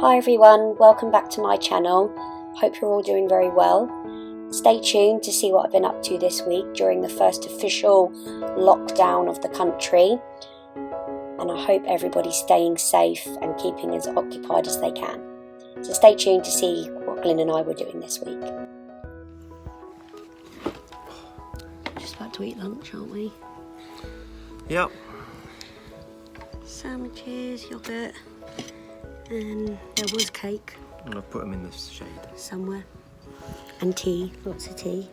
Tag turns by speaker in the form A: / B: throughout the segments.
A: Hi everyone, welcome back to my channel. Hope you're all doing very well. Stay tuned to see what I've been up to this week during the first official lockdown of the country. And I hope everybody's staying safe and keeping as occupied as they can. So stay tuned to see what Glyn and I were doing this week. Just about to eat lunch, aren't we?
B: Yep.
A: Sandwiches, yoghurt, and there was cake.
B: I'm going to put them in the shade.
A: Somewhere. And tea, lots of tea.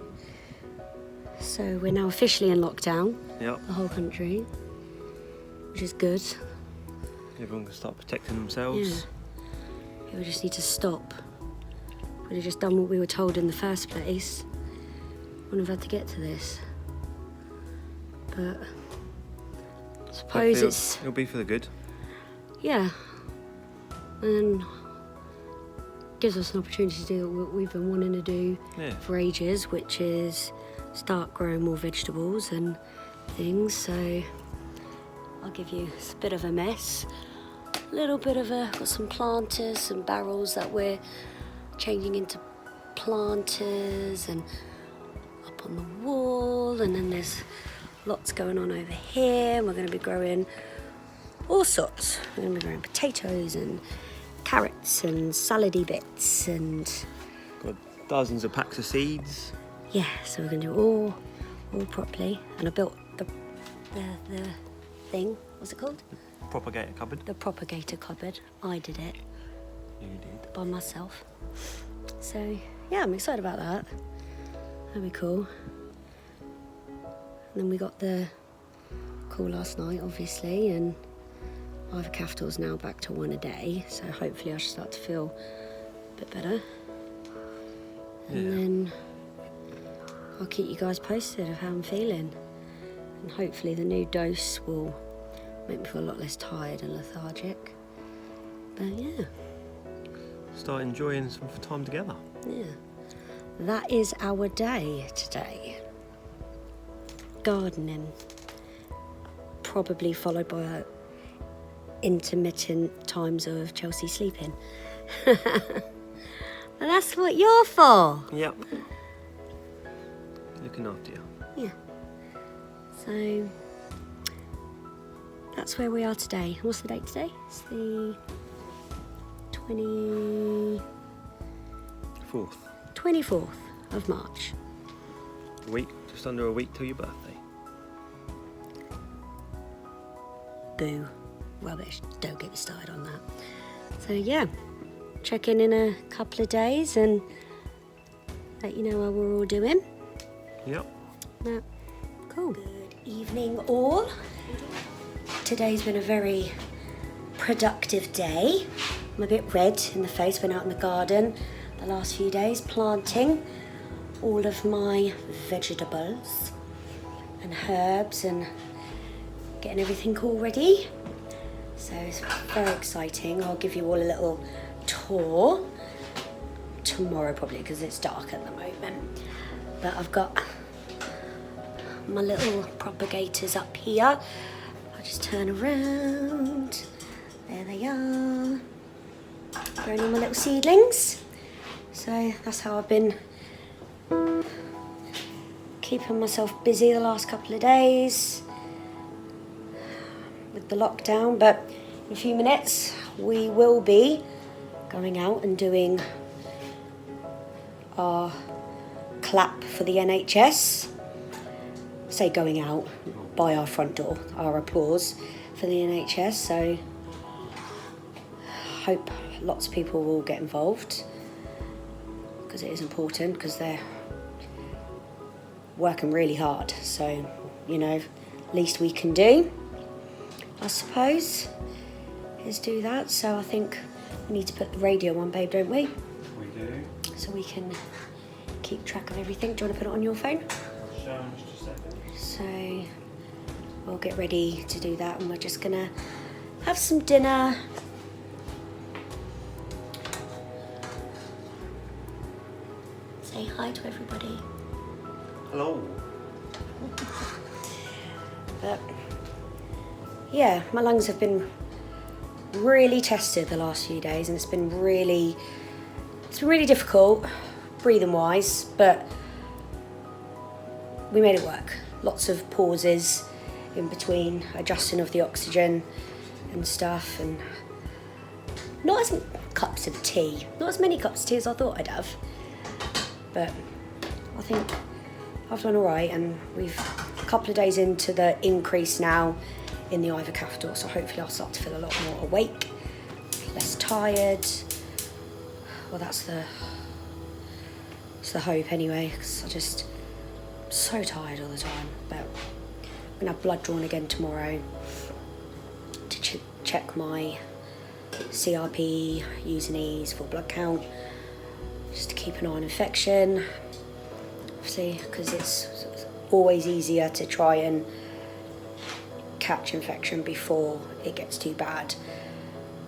A: So we're now officially in lockdown.
B: Yep.
A: The whole country, which is good.
B: Everyone can start protecting themselves.
A: Yeah. We just need to stop. We'd have just done what we were told in the first place. Wouldn't have had to get to this. But I suppose
B: it'll be for the good.
A: Yeah. And gives us an opportunity to do what we've been wanting to do for ages, which is start growing more vegetables and things. So I'll give you a bit of a mess. A little bit of got some planters, some barrels that we're changing into planters, and up on the wall, and then there's lots going on over here. We're going to be growing all sorts. We're going to be growing potatoes and carrots and salady bits, and
B: got dozens of packs of seeds.
A: Yeah, so we're going to do all properly. And I built the thing. What's it called?
B: Propagator cupboard.
A: The propagator cupboard. I did it.
B: You did.
A: By myself. So yeah, I'm excited about that. That'll be cool. And then we got the call last night, obviously, and Ivor Capital's now back to 1 a day, so hopefully I should start to feel a bit better. And then I'll keep you guys posted of how I'm feeling. And hopefully the new dose will make me feel a lot less tired and lethargic. But yeah.
B: Start enjoying some time together.
A: Yeah. That is our day today. Gardening. Probably followed by intermittent times of Chelsea sleeping. And that's what you're for.
B: Yep. Looking after you.
A: Yeah. So that's where we are today. What's the date today? It's the 24th of March.
B: Just under a week till your birthday.
A: Boo. Rubbish, don't get me started on that. So yeah, check in a couple of days and let you know how we're all doing.
B: Yep.
A: Yeah. Cool. Good evening all. Today's been a very productive day. I'm a bit red in the face, been out in the garden the last few days planting all of my vegetables and herbs and getting everything all ready. So it's very exciting. I'll give you all a little tour tomorrow probably because it's dark at the moment. But I've got my little propagators up here. I'll just turn around. There they are. Growing all my little seedlings. So that's how I've been keeping myself busy the last couple of days with the lockdown. But in a few minutes we will be going out and doing our clap for the NHS. Say going out by our front door, our applause for the NHS. So hope lots of people will get involved because it is important, because they're working really hard. So, you know, least we can do, I suppose, is do that. So I think we need to put the radio on, babe, don't we?
B: We do.
A: So we can keep track of everything. Do you want to put it on your phone?
B: Sure, just a second.
A: So we'll get ready to do that, and we're just gonna have some dinner. Say hi to everybody.
B: Hello.
A: But yeah, my lungs have been really tested the last few days, and it's been really difficult breathing wise, but we made it work. Lots of pauses in between, adjusting of the oxygen and stuff, and not as many cups of tea as I thought I'd have, but I think I've done all right, and we've a couple of days into the increase now in the ivacaftor, so hopefully I'll start to feel a lot more awake, less tired. Well, it's the hope anyway, because I'm so tired all the time. But I'm gonna have blood drawn again tomorrow to check my CRP, U's and E's, full blood count, just to keep an eye on infection. Obviously, because it's always easier to try and catch infection before it gets too bad.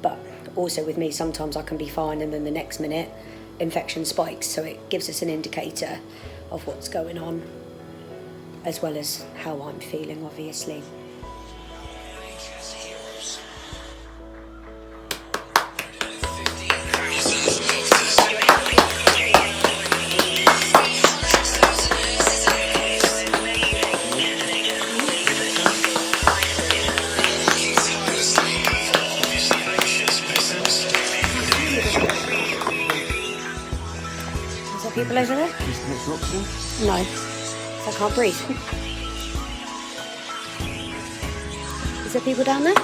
A: But also with me, sometimes I can be fine and then the next minute infection spikes, so it gives us an indicator of what's going on, as well as how I'm feeling, obviously. People over there? No, I can't breathe. Is there people down there?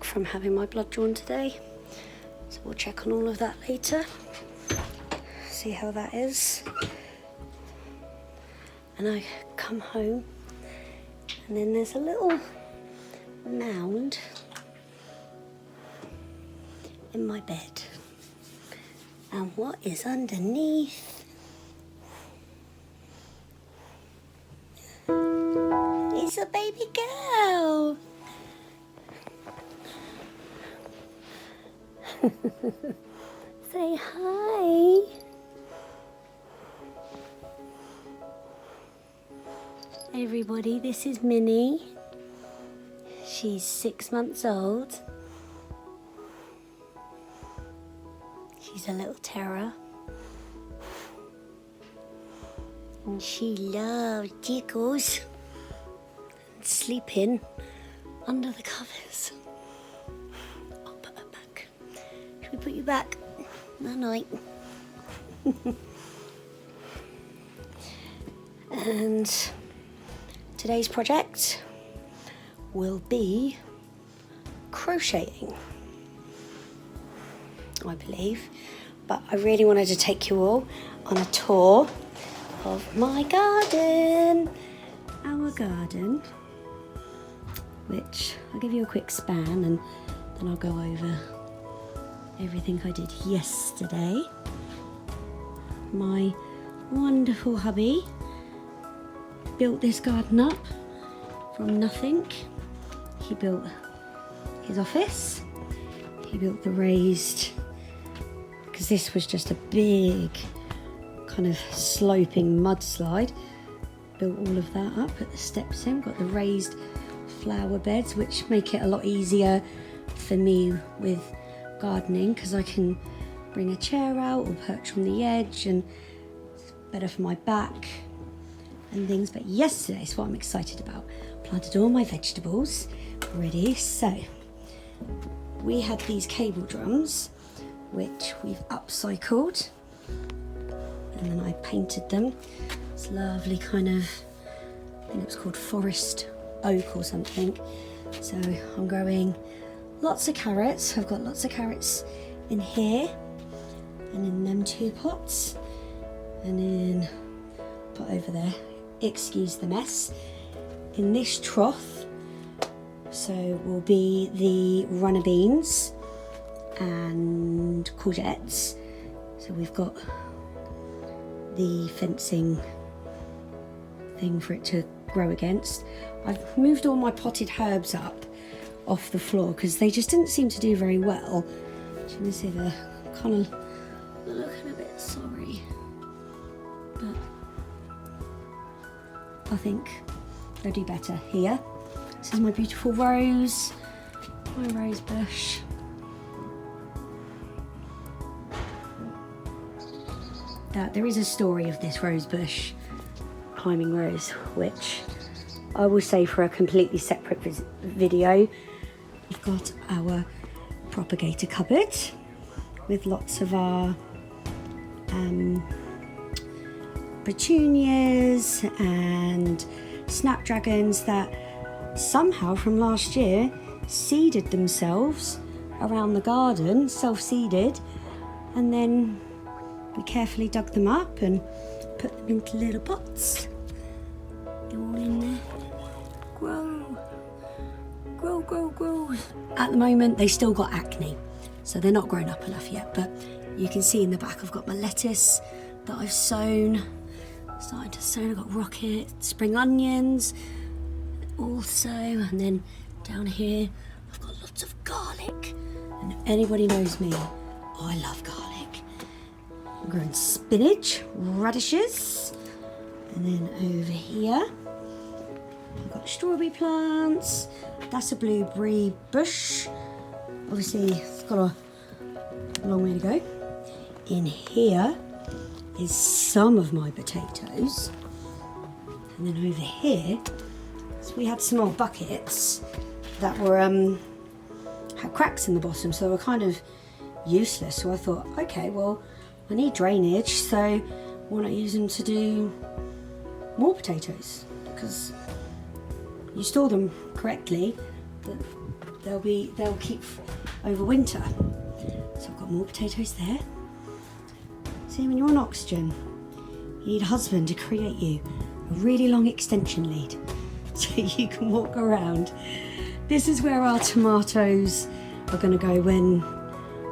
A: From having my blood drawn today, so we'll check on all of that later, see how that is. And I come home, and then there's a little mound in my bed, and what is underneath is a baby girl. Say hi. Everybody, this is Minnie. She's 6 months old. She's a little terror. And she loves jiggles and sleeping under the covers. We put you back. Night night. And today's project will be crocheting, I believe. But I really wanted to take you all on a tour of my garden. Our garden, which I'll give you a quick span and then I'll go over everything I did yesterday. My wonderful hubby built this garden up from nothing. He built his office, he built the raised, because this was just a big kind of sloping mudslide, built all of that up at the steps in, got the raised flower beds, which make it a lot easier for me with gardening, because I can bring a chair out or perch on the edge, and it's better for my back and things. But yesterday is what I'm excited about. Planted all my vegetables ready. So we had these cable drums which we've upcycled, and then I painted them. It's lovely kind of, I think it was called forest oak or something. So I'm growing lots of carrots. I've got lots of carrots in here and in them 2 pots, and in pot over there, excuse the mess. In this trough So will be the runner beans and courgettes. So we've got the fencing thing for it to grow against. I've moved all my potted herbs up off the floor because they just didn't seem to do very well. You can see they're kind of looking a bit sorry, but I think they'll do better here. This is my beautiful rose, my rose bush. There is a story of this rose bush, climbing rose, which I will say for a completely separate video. We've got our propagator cupboard with lots of our petunias and snapdragons that somehow from last year seeded themselves around the garden, self-seeded, and then we carefully dug them up and put them into little pots. They're all in there. Grow, grow, grow, grow. At the moment they still got acne, so they're not grown up enough yet, but you can see in the back I've got my lettuce that I've sown. Started to sow, I've got rocket, spring onions also, and then down here I've got lots of garlic, and anybody knows me, I love garlic. I'm growing spinach, radishes, and then over here I've got strawberry plants. That's a blueberry bush. Obviously it's got a long way to go. In here is some of my potatoes, and then over here, so we had some old buckets that were had cracks in the bottom, so they were kind of useless. So I thought, okay, well, I need drainage, so why not use them to do more potatoes? Because you store them correctly, they'll keep over winter. So I've got more potatoes there. See, when you're on oxygen, you need a husband to create you a really long extension lead so you can walk around. This is where our tomatoes are going to go when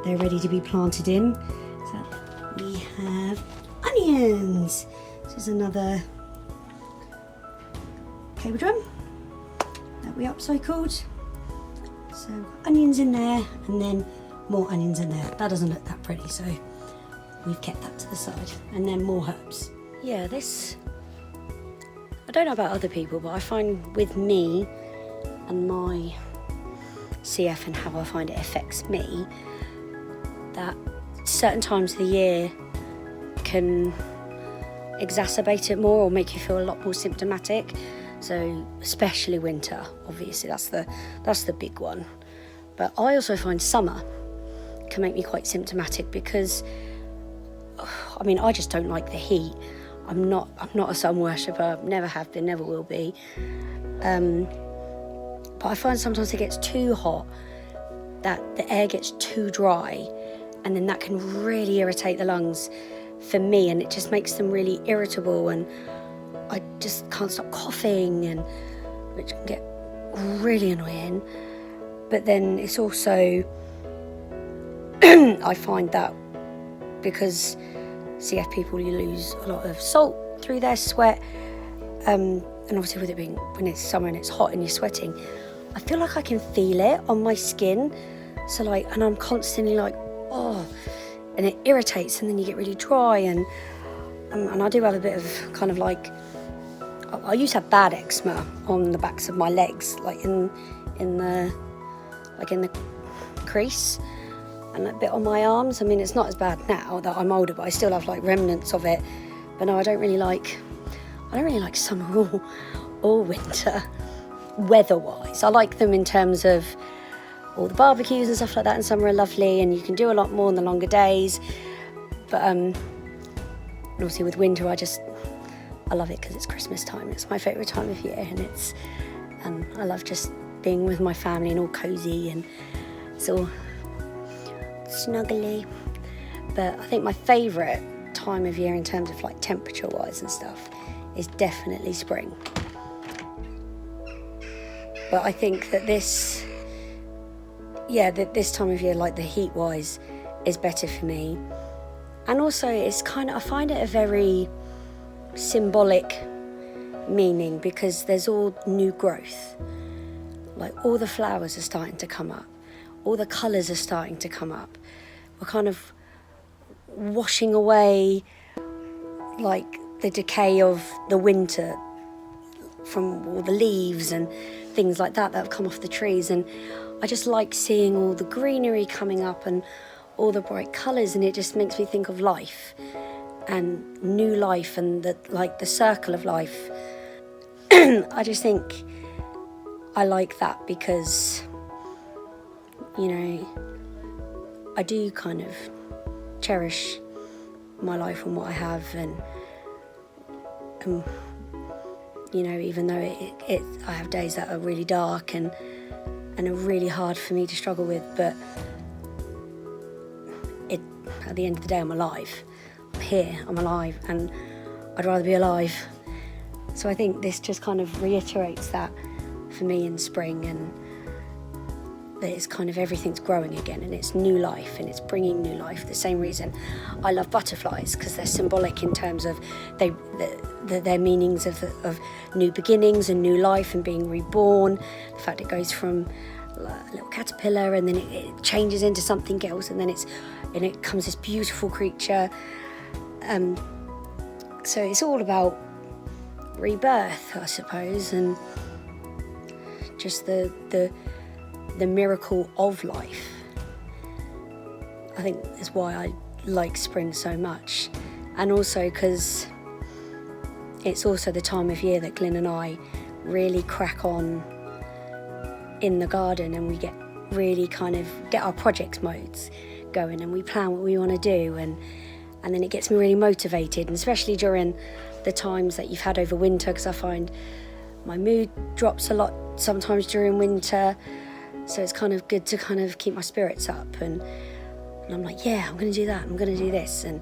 A: they're ready to be planted in. So we have onions. This is another paper drum that we upcycled. So onions in there, and then more onions in there. That doesn't look that pretty, so we've kept that to the side. And then more herbs. Yeah, this, I don't know about other people, but I find with me and my CF and how I find it affects me, that certain times of the year can exacerbate it more or make you feel a lot more symptomatic. So especially winter, obviously that's the big one. But I also find summer can make me quite symptomatic because, I mean, I just don't like the heat. I'm not a sun worshipper, never have been, never will be. But I find sometimes it gets too hot, that the air gets too dry, and then that can really irritate the lungs for me, and it just makes them really irritable, and I just can't stop coughing, and which can get really annoying. But then it's also, I find that because CF people, you lose a lot of salt through their sweat, and obviously with it being, when it's summer and it's hot and you're sweating, I feel like I can feel it on my skin. So like, and I'm constantly like, oh, and it irritates, and then you get really dry, and I do have a bit of kind of like, I used to have bad eczema on the backs of my legs, like in the crease, and a bit on my arms. I mean, it's not as bad now that I'm older, but I still have like remnants of it. But no, I don't really like summer or winter weather-wise. I like them in terms of all the barbecues and stuff like that in summer are lovely, and you can do a lot more in the longer days. But obviously with winter, I love it because it's Christmas time. It's my favourite time of year, and I love just being with my family and all cosy and it's all snuggly. But I think my favourite time of year in terms of like temperature-wise and stuff is definitely spring. But I think that this time of year, like the heat wise, is better for me. And also it's I find it a very symbolic meaning, because there's all new growth. Like all the flowers are starting to come up, all the colours are starting to come up. We're kind of washing away like the decay of the winter from all the leaves and things like that have come off the trees. And I just like seeing all the greenery coming up and all the bright colours, and it just makes me think of life and new life and the circle of life. I just think I like that because, you know, I do kind of cherish my life and what I have, and you know, even though I have days that are really dark and are really hard for me to struggle with, but at the end of the day, I'm alive. I'm here, I'm alive, and I'd rather be alive. So I think this just kind of reiterates that for me in spring, and that it's kind of everything's growing again, and it's new life, and it's bringing new life. The same reason I love butterflies, because they're symbolic in terms of their meanings of new beginnings and new life and being reborn. The fact it goes from a little caterpillar and then it changes into something else, and then it comes this beautiful creature. So it's all about rebirth, I suppose, and just the miracle of life. I think is why I like spring so much, and also because it's also the time of year that Glyn and I really crack on in the garden, and we get our projects modes going, and we plan what we want to do, and then it gets me really motivated, and especially during the times that you've had over winter, because I find my mood drops a lot sometimes during winter. So it's kind of good to kind of keep my spirits up, and I'm like, yeah, I'm going to do that, I'm going to do this. And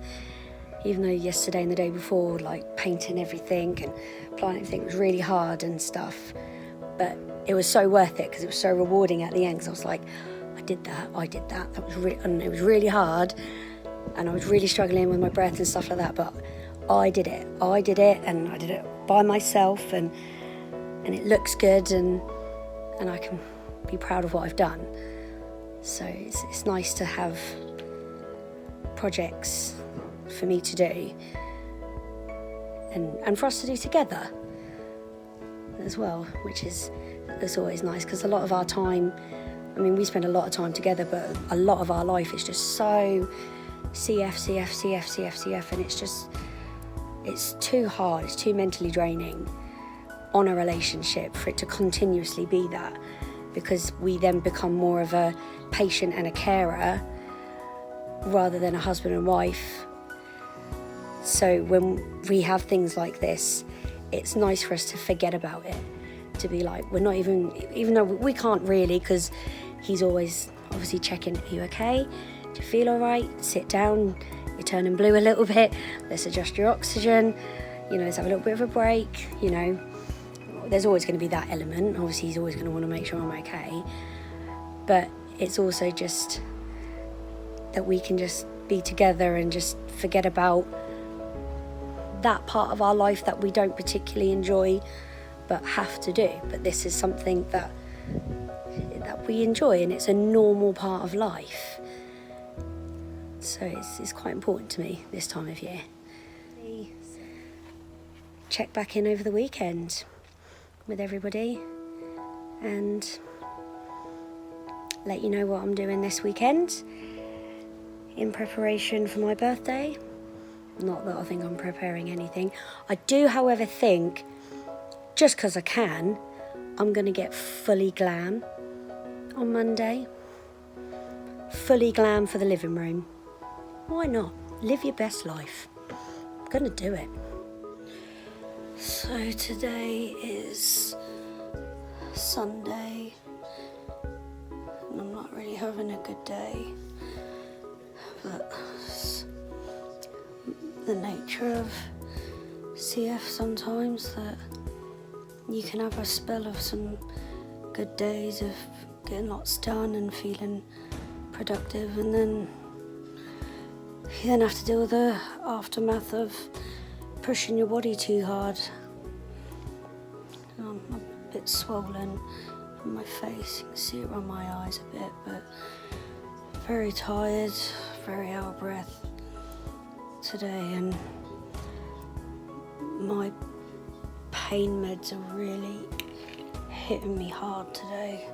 A: even though yesterday and the day before, like painting everything and planting everything was really hard and stuff, but it was so worth it because it was so rewarding at the end, because I was like, I did that, that was and it was really hard, and I was really struggling with my breath and stuff like that, but I did it, and I did it by myself, and it looks good, and I can be proud of what I've done. So it's nice to have projects for me to do, and for us to do together as well, which is always nice, because a lot of our time, I mean, we spend a lot of time together, but a lot of our life is just so CF, and it's too hard, it's too mentally draining on a relationship for it to continuously be that, because we then become more of a patient and a carer rather than a husband and wife. So when we have things like this, it's nice for us to forget about it, to be like, we're not even though we can't really, because he's always obviously checking, are you okay? Do you feel all right? Sit down, you're turning blue a little bit, let's adjust your oxygen, let's have a little bit of a break, There's always going to be that element. Obviously, he's always going to want to make sure I'm okay. But it's also just that we can just be together and just forget about that part of our life that we don't particularly enjoy but have to do. But this is something that we enjoy, and it's a normal part of life. So it's quite important to me this time of year. Check back in over the weekend with everybody and let you know what I'm doing this weekend in preparation for my birthday. Not that I think I'm preparing anything. I do, however, think, just because I can, I'm going to get fully glam on Monday. Fully glam for the living room. Why not? Live your best life. I'm going to do it. So today is Sunday, and I'm not really having a good day, but the nature of CF sometimes, that you can have a spell of some good days of getting lots done and feeling productive, and then you then have to deal with the aftermath of pushing your body too hard. I'm a bit swollen in my face, you can see it around my eyes a bit, but very tired, very out of breath today, and my pain meds are really hitting me hard today,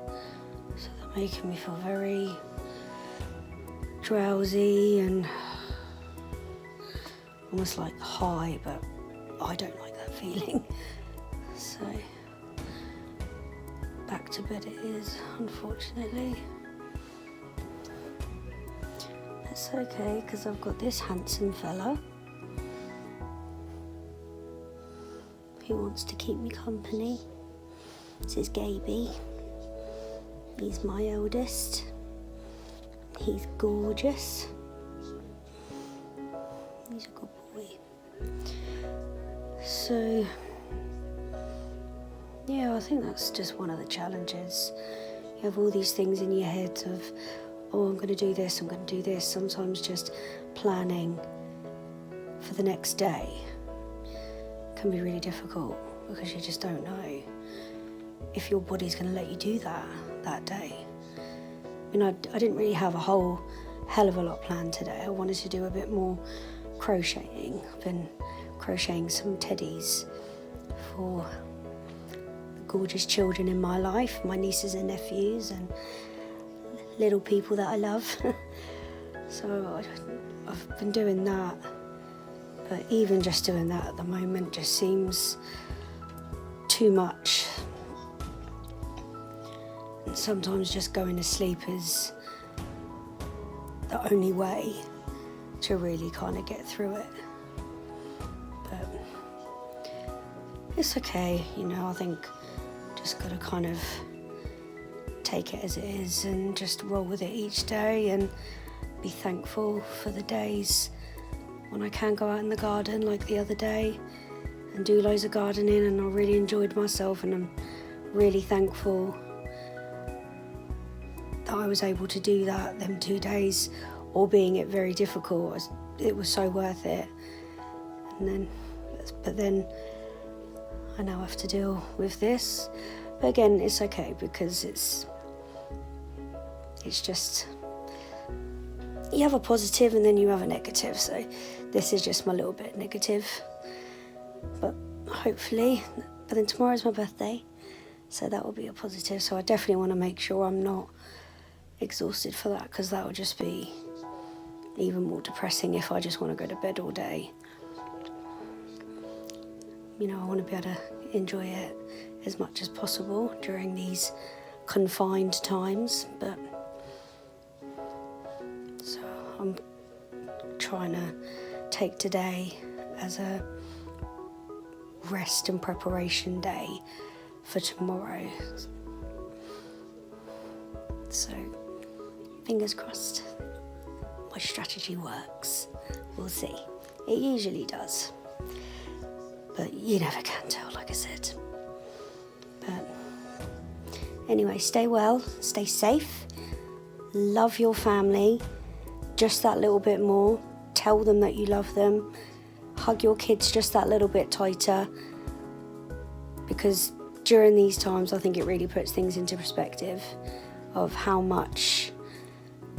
A: so they're making me feel very drowsy and almost like high, but I don't like that feeling. So back to bed it is, unfortunately. It's okay, because I've got this handsome fella who wants to keep me company. This is Gaby. He's my eldest. He's gorgeous. He's a good boy. So, yeah, I think that's just one of the challenges. You have all these things in your head of, oh, I'm going to do this, I'm going to do this. Sometimes just planning for the next day can be really difficult, because you just don't know if your body's going to let you do that day. I mean, I didn't really have a whole hell of a lot planned today. I wanted to do a bit more crocheting. I've been crocheting some teddies for the gorgeous children in my life, my nieces and nephews and little people that I love. So I've been doing that, but even just doing that at the moment just seems too much. And sometimes just going to sleep is the only way to really kind of get through it. But it's okay, you know, I think just got to kind of take it as it is and just roll with it each day and be thankful for the days when I can go out in the garden, like the other day, and do loads of gardening, and I really enjoyed myself, and I'm really thankful that I was able to do that them 2 days, albeit it very difficult. It was so worth it. But then I now have to deal with this. But again, it's okay, because it's just, you have a positive and then you have a negative. So this is just my little bit negative. But hopefully, but then tomorrow's my birthday, so that will be a positive. So I definitely want to make sure I'm not exhausted for that, because that would just be even more depressing if I just want to go to bed all day. You know, I want to be able to enjoy it as much as possible during these confined times, but so I'm trying to take today as a rest and preparation day for tomorrow. So fingers crossed my strategy works. We'll see. It usually does, but you never can tell, like I said. But anyway, stay well, stay safe, love your family just that little bit more. Tell them that you love them. Hug your kids just that little bit tighter, because during these times I think it really puts things into perspective of how much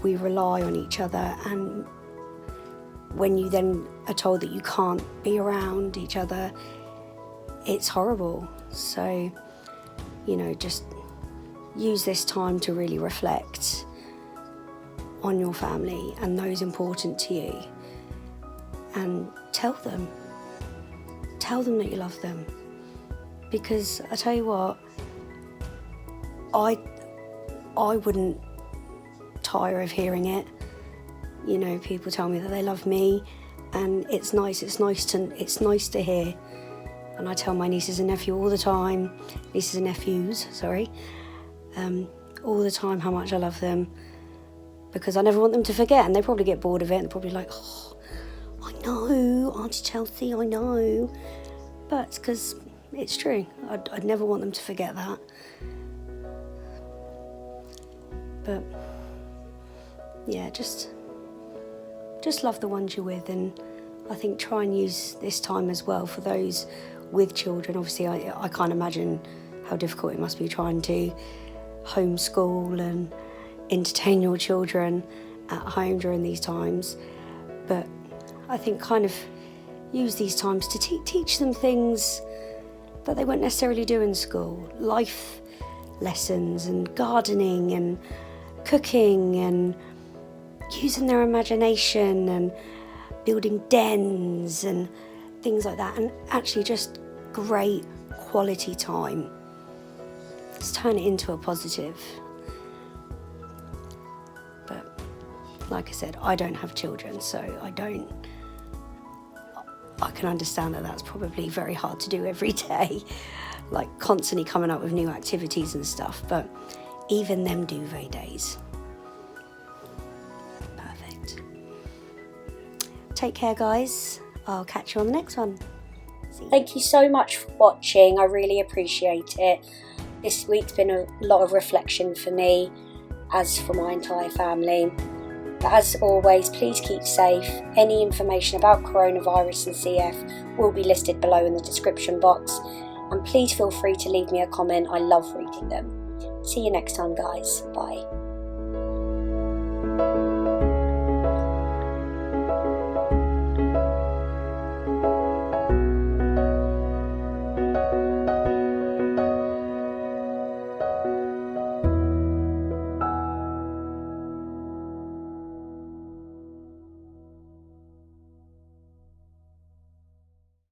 A: we rely on each other, and when you then are told that you can't be around each other, it's horrible. So, you know, just use this time to really reflect on your family and those important to you, and tell them that you love them. Because I tell you what, I wouldn't tire of hearing it. You know, people tell me that they love me, and it's nice to hear. And I tell my nieces and nephews all the time, all the time how much I love them, because I never want them to forget, and they probably get bored of it, and they're probably like, oh, I know, Auntie Chelsea, I know. But it's because it's true. I'd never want them to forget that. But yeah, just love the ones you're with, and I think try and use this time as well for those with children. Obviously, I can't imagine how difficult it must be trying to homeschool and entertain your children at home during these times. But I think kind of use these times to teach them things that they won't necessarily do in school. Life lessons and gardening and cooking and using their imagination and building dens and things like that, and actually just great quality time. Let's turn it into a positive. But like I said, I don't have children, so I can understand that that's probably very hard to do every day, like constantly coming up with new activities and stuff, but even them duvet days. Perfect. Take care, guys. I'll catch you on the next one. Thank you so much for watching. I really appreciate it. This week's been a lot of reflection for me, as for my entire family. But as always, please keep safe. Any information about coronavirus and CF will be listed below in the description box. And please feel free to leave me a comment. I love reading them. See you next time, guys. Bye.